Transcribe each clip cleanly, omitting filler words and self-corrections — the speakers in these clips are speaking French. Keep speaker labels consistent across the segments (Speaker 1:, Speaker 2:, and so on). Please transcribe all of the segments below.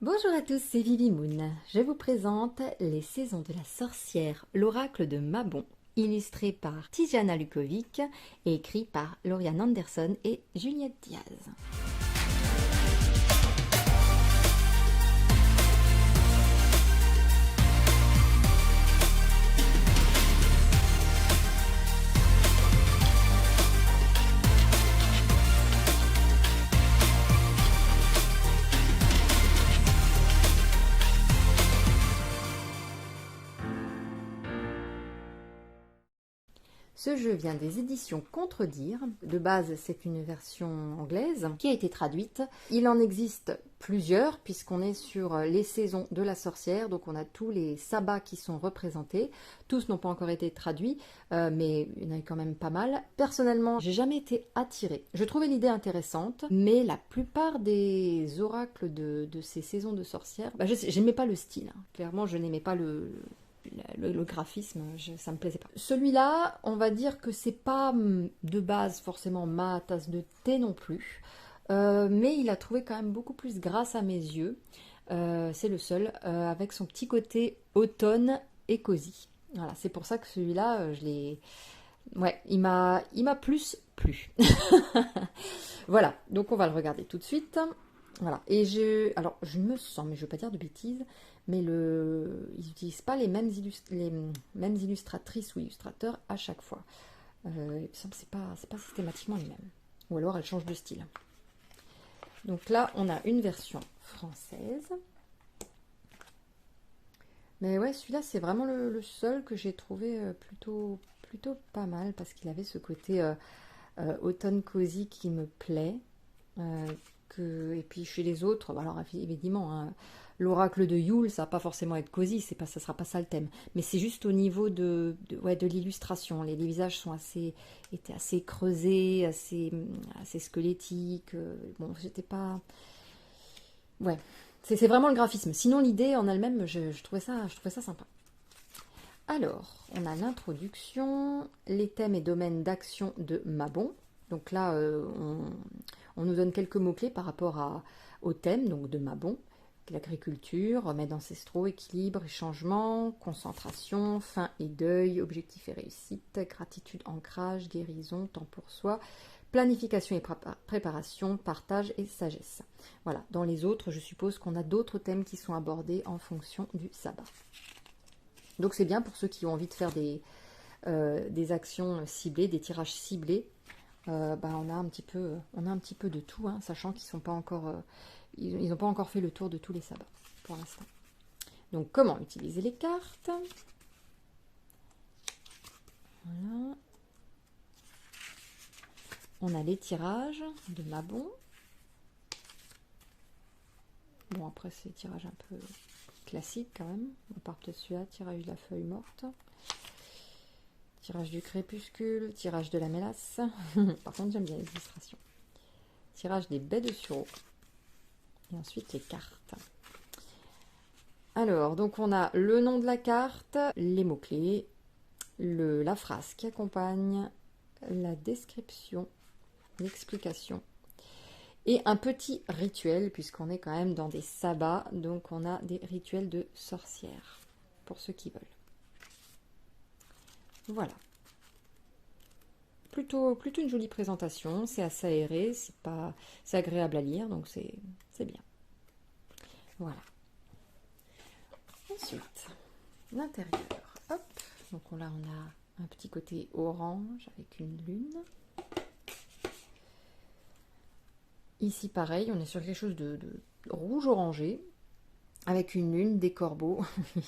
Speaker 1: Bonjour à tous, c'est Vivi Moon. Je vous présente Les Saisons de la Sorcière, l'oracle de Mabon, illustré par Tijana Lukovic et écrit par Lauriane Anderson et Juliette Diaz. Ce jeu vient des éditions Contredire. De base, c'est une version anglaise qui a été traduite. Il en existe plusieurs puisqu'on est sur les saisons de la sorcière. Donc on a tous les sabbats qui sont représentés. Tous n'ont pas encore été traduits, mais il y en a quand même pas mal. Personnellement, j'ai jamais été attirée. Je trouvais l'idée intéressante, mais la plupart des oracles de ces saisons de sorcière, j'aimais pas le style. Clairement, je n'aimais pas le graphisme, ça me plaisait pas. Celui-là, on va dire que c'est pas de base forcément ma tasse de thé non plus, mais il a trouvé quand même beaucoup plus grâce à mes yeux. C'est le seul, avec son petit côté automne et cosy. Voilà, c'est pour ça que celui-là, je l'ai... Ouais, il m'a plus plu. Voilà, donc on va le regarder tout de suite. Voilà, et alors je me sens, mais je ne veux pas dire de bêtises, mais ils n'utilisent pas les mêmes illustratrices ou illustrateurs à chaque fois. Il me semble que c'est pas systématiquement les mêmes. Ou alors elles changent de style. Donc là, on a une version française. Mais ouais, celui-là, c'est vraiment le seul que j'ai trouvé plutôt pas mal, parce qu'il avait ce côté automne cosy qui me plaît. Et puis chez les autres, alors évidemment, hein, l'oracle de Yule, ça va pas forcément être cosy, ça sera pas ça le thème, mais c'est juste au niveau de l'illustration. Les visages étaient assez creusés, assez squelettiques. Bon, j'étais pas... Ouais, c'est vraiment le graphisme. Sinon, l'idée en elle-même, je trouvais ça sympa. Alors, on a l'introduction, les thèmes et domaines d'action de Mabon. Donc là, on nous donne quelques mots-clés par rapport au thème donc de Mabon. L'agriculture, remèdes ancestraux, équilibre et changement, concentration, faim et deuil, objectif et réussite, gratitude, ancrage, guérison, temps pour soi, planification et préparation, partage et sagesse. Voilà, dans les autres, je suppose qu'on a d'autres thèmes qui sont abordés en fonction du sabbat. Donc c'est bien pour ceux qui ont envie de faire des actions ciblées, des tirages ciblés. On a un petit peu de tout, hein, sachant qu'ils sont pas encore, ils n'ont pas encore fait le tour de tous les sabbats pour l'instant. Donc comment utiliser les cartes? Voilà. On a les tirages de Mabon. Bon, après c'est tirage un peu classique quand même. On part de celui-là, tirage de la feuille morte. Tirage du crépuscule, tirage de la mélasse. Par contre, j'aime bien les illustrations. Tirage des baies de sureau. Et ensuite, les cartes. Alors, donc on a le nom de la carte, les mots-clés, la phrase qui accompagne, la description, l'explication. Et un petit rituel, puisqu'on est quand même dans des sabbats. Donc, on a des rituels de sorcière, pour ceux qui veulent. Voilà. Plutôt une jolie présentation, c'est assez aéré, c'est agréable à lire, donc c'est bien. Voilà. Ensuite, l'intérieur. Hop. Donc là, on a un petit côté orange avec une lune. Ici, pareil, on est sur quelque chose de rouge orangé. Avec une lune, des corbeaux.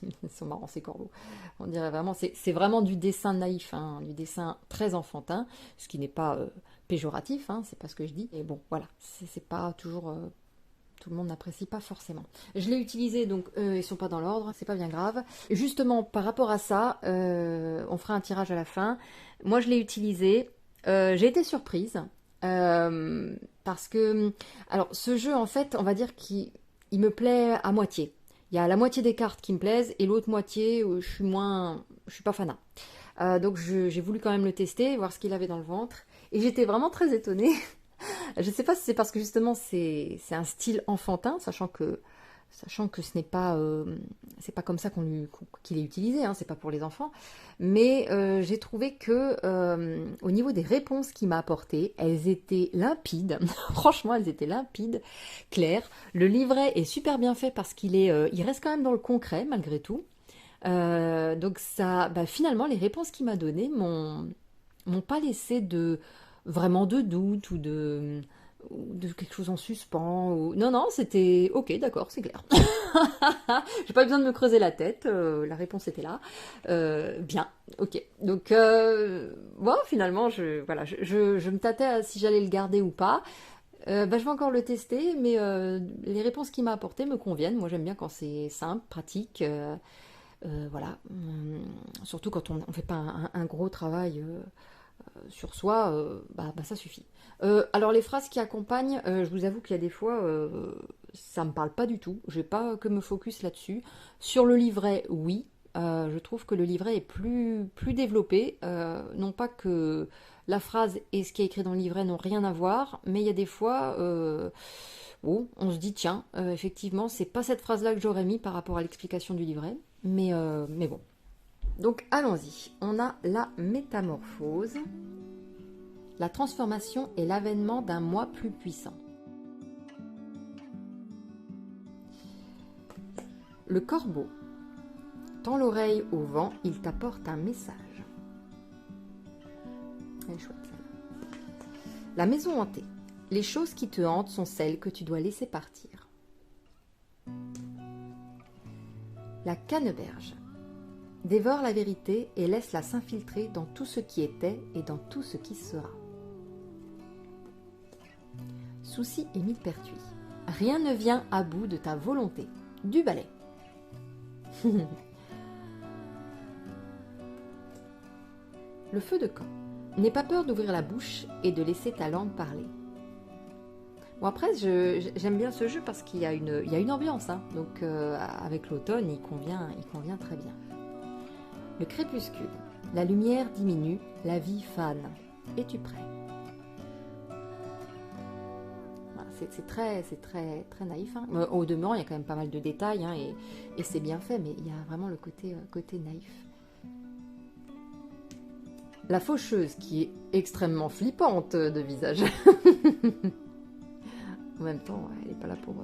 Speaker 1: Ils sont marrants ces corbeaux. On dirait vraiment, c'est vraiment du dessin naïf, hein, du dessin très enfantin, ce qui n'est pas péjoratif, hein, c'est pas ce que je dis. Et bon, voilà, c'est pas toujours... tout le monde n'apprécie pas forcément. Je l'ai utilisé, donc ils sont pas dans l'ordre, c'est pas bien grave. Et justement, par rapport à ça, on fera un tirage à la fin. Moi, je l'ai utilisé. J'ai été surprise. Parce que... Alors, ce jeu, en fait, on va dire qu'il me plaît à moitié. Il y a la moitié des cartes qui me plaisent et l'autre moitié où je suis pas fanat. Donc j'ai voulu quand même le tester, voir ce qu'il avait dans le ventre. Et j'étais vraiment très étonnée. Je ne sais pas si c'est parce que justement c'est un style enfantin, sachant que sachant que ce n'est pas, c'est pas comme ça qu'il est utilisé, hein, c'est pas pour les enfants. Mais j'ai trouvé que au niveau des réponses qu'il m'a apportées, elles étaient limpides. Franchement, elles étaient limpides, claires. Le livret est super bien fait parce il reste quand même dans le concret malgré tout. Donc ça, bah, finalement, les réponses qu'il m'a données m'ont pas laissé vraiment de doute ou de quelque chose en suspens. Non, non, c'était ok, d'accord, c'est clair. J'ai pas besoin de me creuser la tête, la réponse était là. Bien, ok. Donc, bon, finalement, voilà, je me tâtais à si j'allais le garder ou pas. Bah, je vais encore le tester, mais les réponses qu'il m'a apportées me conviennent. Moi, j'aime bien quand c'est simple, pratique. Voilà. Surtout quand on ne fait pas un gros travail sur soi, bah, ça suffit. Alors les phrases qui accompagnent, je vous avoue qu'il y a des fois, ça me parle pas du tout. Je vais pas que me focus là-dessus. Sur le livret, oui. Je trouve que le livret est plus développé. Non pas que la phrase et ce qui est écrit dans le livret n'ont rien à voir, mais il y a des fois, bon, on se dit tiens, effectivement, c'est pas cette phrase-là que j'aurais mis par rapport à l'explication du livret, mais bon. Donc allons-y. On a la métamorphose. La transformation est l'avènement d'un moi plus puissant. Le corbeau. Tends l'oreille au vent, il t'apporte un message. Elle est chouette, celle-là. La maison hantée. Les choses qui te hantent sont celles que tu dois laisser partir. La canneberge. Dévore la vérité et laisse-la s'infiltrer dans tout ce qui était et dans tout ce qui sera. Souci et millepertuis. Rien ne vient à bout de ta volonté. Du balai. Le feu de camp. N'aie pas peur d'ouvrir la bouche et de laisser ta langue parler. Bon après, j'aime bien ce jeu parce qu'il y a une ambiance. Hein. Donc avec l'automne, il convient très bien. Le crépuscule. La lumière diminue, la vie fane. Es-tu prêt? Voilà, c'est très naïf. Hein. Au demeurant, il y a quand même pas mal de détails hein, et c'est bien fait, mais il y a vraiment le côté naïf. La faucheuse qui est extrêmement flippante de visage. En même temps, elle n'est pas là pour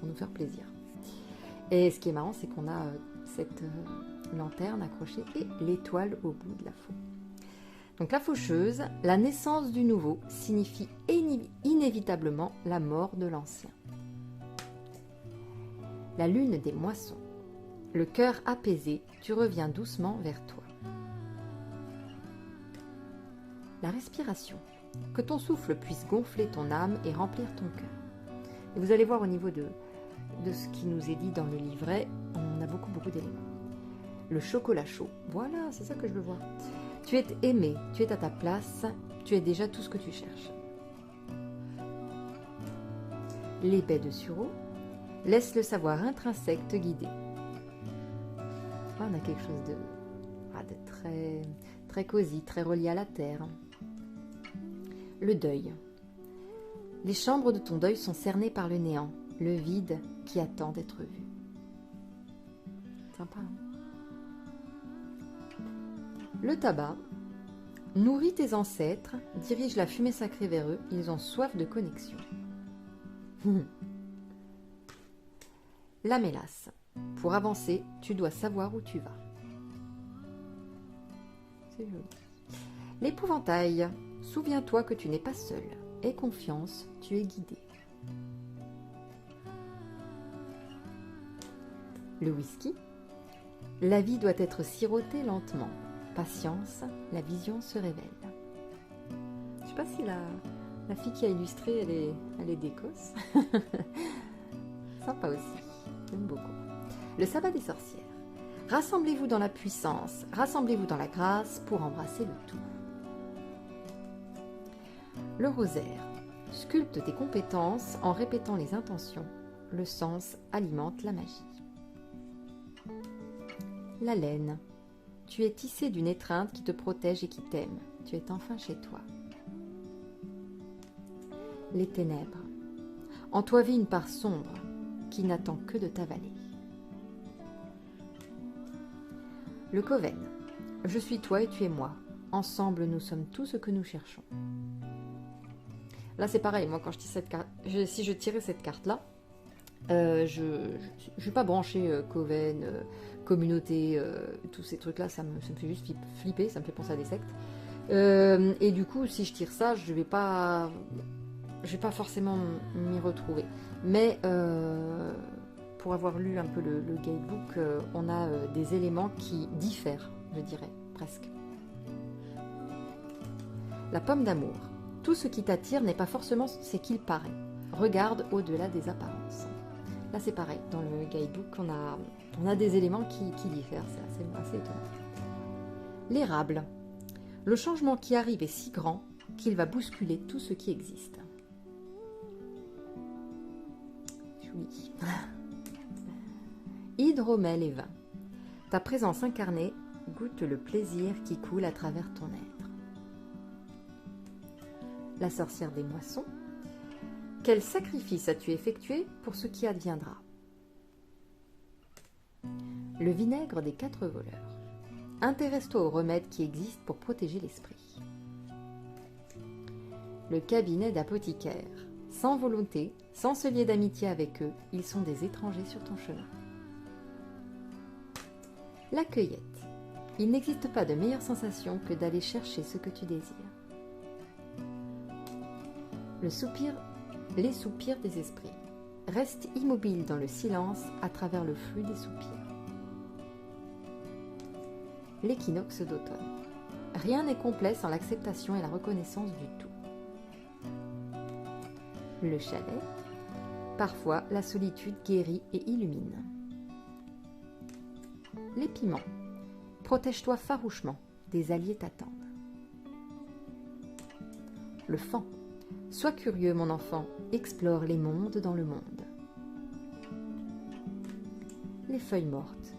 Speaker 1: nous faire plaisir. Et ce qui est marrant, c'est qu'on a cette lanterne accrochée et l'étoile au bout de la faux. Donc la faucheuse, la naissance du nouveau signifie inévitablement la mort de l'ancien. La lune des moissons. Le cœur apaisé, tu reviens doucement vers toi. La respiration. Que ton souffle puisse gonfler ton âme et remplir ton cœur. Et vous allez voir au niveau de ce qui nous est dit dans le livret, on a beaucoup d'éléments. Le chocolat chaud. Voilà, c'est ça que je veux voir. Tu es aimé, tu es à ta place, tu es déjà tout ce que tu cherches. L'épée de sureau. Laisse le savoir intrinsèque te guider. Là, on a quelque chose de très cosy, très relié à la terre. Le deuil. Les chambres de ton deuil sont cernées par le néant, le vide qui attend d'être vu. Sympa, hein? Le tabac. Nourris tes ancêtres, dirige la fumée sacrée vers eux, ils ont soif de connexion. La mélasse. Pour avancer, tu dois savoir où tu vas. C'est joli. L'épouvantail. Souviens-toi que tu n'es pas seul. Aie confiance, tu es guidé. Le whisky. La vie doit être sirotée lentement. Patience, la vision se révèle. Je ne sais pas si la fille qui a illustré, elle est d'Écosse. Sympa aussi, j'aime beaucoup. Le sabbat des sorcières. Rassemblez-vous dans la puissance, rassemblez-vous dans la grâce pour embrasser le tout. Le rosaire. Sculpte tes compétences en répétant les intentions. Le sens alimente la magie. La laine. Tu es tissé d'une étreinte qui te protège et qui t'aime. Tu es enfin chez toi. Les ténèbres. En toi vit une part sombre qui n'attend que de t'avaler. Le Coven. Je suis toi et tu es moi. Ensemble, nous sommes tout ce que nous cherchons. Là, c'est pareil. Moi, quand je tire cette carte, si je tirais cette carte-là, je ne suis pas branchée Coven, communauté, tous ces trucs-là, ça me fait juste flipper, ça me fait penser à des sectes. Et du coup, si je tire ça, je vais pas forcément m'y retrouver. Mais pour avoir lu un peu le guidebook, on a des éléments qui diffèrent, je dirais, presque. La pomme d'amour. Tout ce qui t'attire n'est pas forcément ce qu'il paraît. Regarde au-delà des apparences. Là, c'est pareil. Dans le guidebook, on a des éléments qui diffèrent. C'est assez étonnant. L'érable. Le changement qui arrive est si grand qu'il va bousculer tout ce qui existe. Oui. Hydromel et vin. Ta présence incarnée goûte le plaisir qui coule à travers ton être. La sorcière des moissons. Quel sacrifice as-tu effectué pour ce qui adviendra? Le vinaigre des 4 voleurs. Intéresse-toi aux remèdes qui existent pour protéger l'esprit. Le cabinet d'apothicaire. Sans volonté, sans se lier d'amitié avec eux, ils sont des étrangers sur ton chemin. La cueillette. Il n'existe pas de meilleure sensation que d'aller chercher ce que tu désires. Les soupirs des esprits. Reste immobile dans le silence à travers le flux des soupirs. L'équinoxe d'automne. Rien n'est complet sans l'acceptation et la reconnaissance du tout. Le chalet. Parfois, la solitude guérit et illumine. Les piments. Protège-toi farouchement, des alliés t'attendent. Le faon. Sois curieux, mon enfant, explore les mondes dans le monde. Les feuilles mortes.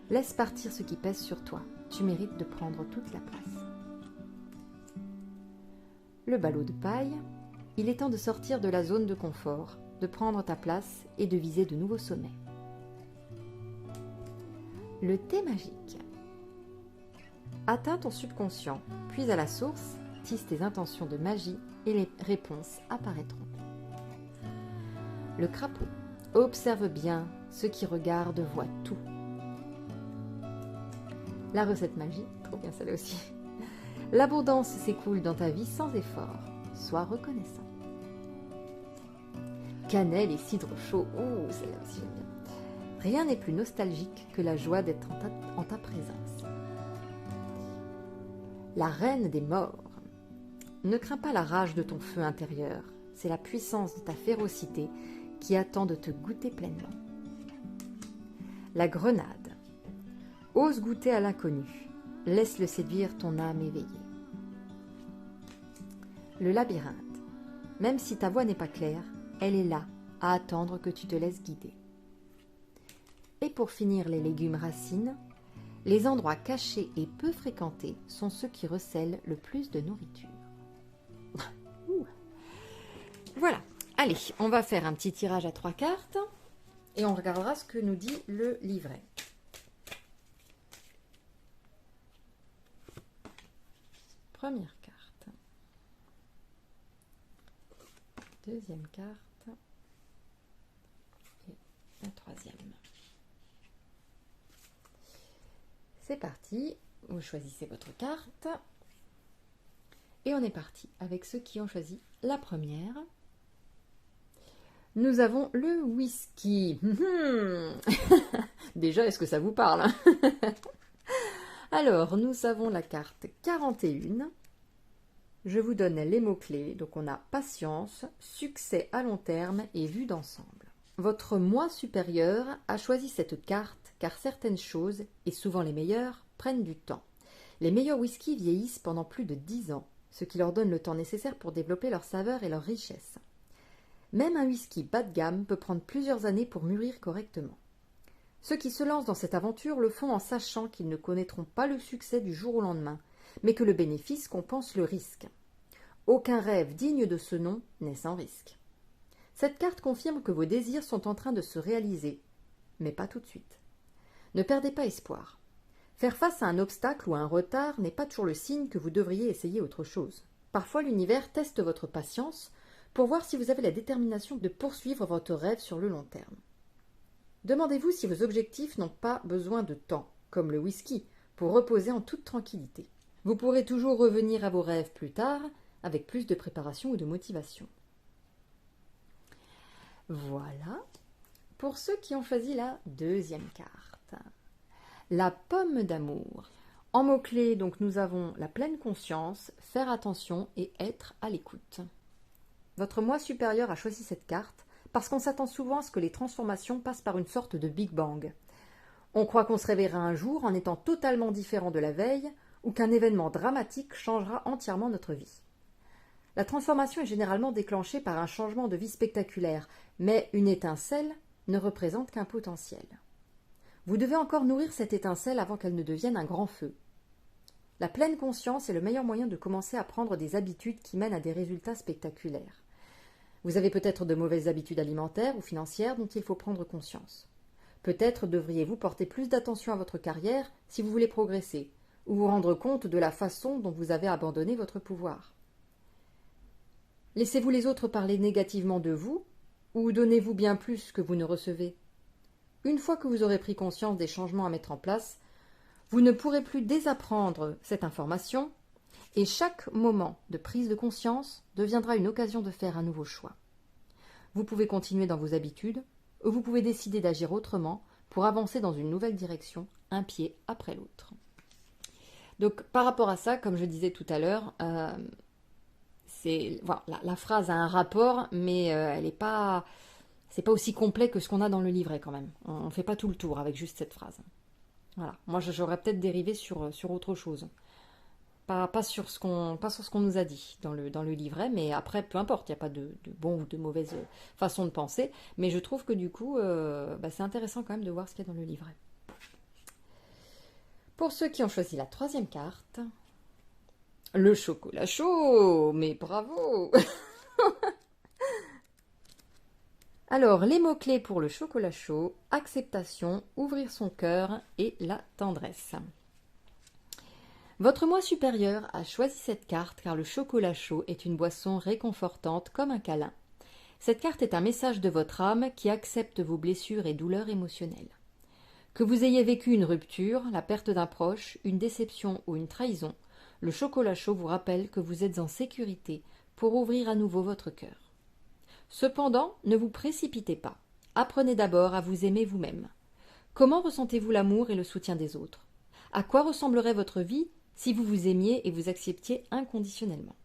Speaker 1: Laisse partir ce qui pèse sur toi, tu mérites de prendre toute la place. Le ballot de paille. Il est temps de sortir de la zone de confort, de prendre ta place et de viser de nouveaux sommets. Le thé magique. Atteins ton subconscient, puis à la source, tisse tes intentions de magie et les réponses apparaîtront. Le crapaud. Observe bien, ceux qui regardent voient tout. La recette magie, trop bien celle-là aussi. L'abondance s'écoule dans ta vie sans effort, sois reconnaissant. Cannelle et cidre chaud, oh, celle-là aussi j'aime bien. Rien n'est plus nostalgique que la joie d'être en ta présence. La reine des morts. Ne crains pas la rage de ton feu intérieur, c'est la puissance de ta férocité qui attend de te goûter pleinement. La grenade. Ose goûter à l'inconnu, laisse-le séduire ton âme éveillée. Le labyrinthe. Même si ta voix n'est pas claire, elle est là, à attendre que tu te laisses guider. Et pour finir les légumes racines, les endroits cachés et peu fréquentés sont ceux qui recèlent le plus de nourriture. Voilà, allez, on va faire un petit tirage à 3 cartes et on regardera ce que nous dit le livret. Première carte. Deuxième carte. Et la troisième. C'est parti, vous choisissez votre carte. Et on est parti avec ceux qui ont choisi la première. Nous avons le whisky. Déjà, est-ce que ça vous parle? Alors, nous avons la carte 41. Je vous donne les mots-clés. Donc, on a patience, succès à long terme et vue d'ensemble. Votre moi supérieur a choisi cette carte car certaines choses, et souvent les meilleures, prennent du temps. Les meilleurs whiskies vieillissent pendant plus de 10 ans, ce qui leur donne le temps nécessaire pour développer leur saveur et leur richesse. Même un whisky bas de gamme peut prendre plusieurs années pour mûrir correctement. Ceux qui se lancent dans cette aventure le font en sachant qu'ils ne connaîtront pas le succès du jour au lendemain, mais que le bénéfice compense le risque. Aucun rêve digne de ce nom n'est sans risque. Cette carte confirme que vos désirs sont en train de se réaliser, mais pas tout de suite. Ne perdez pas espoir. Faire face à un obstacle ou à un retard n'est pas toujours le signe que vous devriez essayer autre chose. Parfois, l'univers teste votre patience pour voir si vous avez la détermination de poursuivre votre rêve sur le long terme. Demandez-vous si vos objectifs n'ont pas besoin de temps, comme le whisky, pour reposer en toute tranquillité. Vous pourrez toujours revenir à vos rêves plus tard, avec plus de préparation ou de motivation. Voilà pour ceux qui ont choisi la deuxième carte. La pomme d'amour. En mots-clés, donc, nous avons la pleine conscience, faire attention et être à l'écoute. Votre moi supérieur a choisi cette carte parce qu'on s'attend souvent à ce que les transformations passent par une sorte de Big Bang. On croit qu'on se réveillera un jour en étant totalement différent de la veille ou qu'un événement dramatique changera entièrement notre vie. La transformation est généralement déclenchée par un changement de vie spectaculaire, mais une étincelle ne représente qu'un potentiel. Vous devez encore nourrir cette étincelle avant qu'elle ne devienne un grand feu. La pleine conscience est le meilleur moyen de commencer à prendre des habitudes qui mènent à des résultats spectaculaires. Vous avez peut-être de mauvaises habitudes alimentaires ou financières dont il faut prendre conscience. Peut-être devriez-vous porter plus d'attention à votre carrière si vous voulez progresser, ou vous rendre compte de la façon dont vous avez abandonné votre pouvoir. Laissez-vous les autres parler négativement de vous, ou donnez-vous bien plus que vous ne recevez? Une fois que vous aurez pris conscience des changements à mettre en place, vous ne pourrez plus désapprendre cette information et chaque moment de prise de conscience deviendra une occasion de faire un nouveau choix. Vous pouvez continuer dans vos habitudes ou vous pouvez décider d'agir autrement pour avancer dans une nouvelle direction, un pied après l'autre. Donc par rapport à ça, comme je disais tout à l'heure, voilà, la phrase a un rapport, mais elle n'est pas... C'est pas aussi complet que ce qu'on a dans le livret quand même. On ne fait pas tout le tour avec juste cette phrase. Voilà. Moi, j'aurais peut-être dérivé sur autre chose. Pas sur ce qu'on nous a dit dans le livret, mais après, peu importe, il n'y a pas de bon ou de mauvaise façon de penser. Mais je trouve que du coup, c'est intéressant quand même de voir ce qu'il y a dans le livret. Pour ceux qui ont choisi la troisième carte, le chocolat chaud, mais bravo! Alors, les mots-clés pour le chocolat chaud, acceptation, ouvrir son cœur et la tendresse. Votre moi supérieur a choisi cette carte car le chocolat chaud est une boisson réconfortante comme un câlin. Cette carte est un message de votre âme qui accepte vos blessures et douleurs émotionnelles. Que vous ayez vécu une rupture, la perte d'un proche, une déception ou une trahison, le chocolat chaud vous rappelle que vous êtes en sécurité pour ouvrir à nouveau votre cœur. Cependant, ne vous précipitez pas. Apprenez d'abord à vous aimer vous-même. Comment ressentez-vous l'amour et le soutien des autres? À quoi ressemblerait votre vie si vous vous aimiez et vous acceptiez inconditionnellement?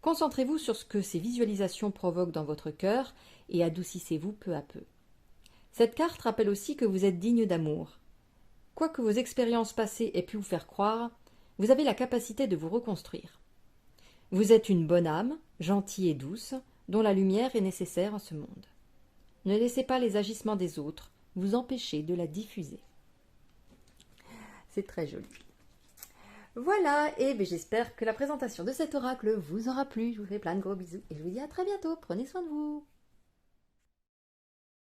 Speaker 1: Concentrez-vous sur ce que ces visualisations provoquent dans votre cœur et adoucissez-vous peu à peu. Cette carte rappelle aussi que vous êtes digne d'amour. Quoi que vos expériences passées aient pu vous faire croire, vous avez la capacité de vous reconstruire. Vous êtes une bonne âme, gentille et douce, dont la lumière est nécessaire en ce monde. Ne laissez pas les agissements des autres vous empêcher de la diffuser. C'est très joli. Voilà, et j'espère que la présentation de cet oracle vous aura plu. Je vous fais plein de gros bisous et je vous dis à très bientôt. Prenez soin de vous.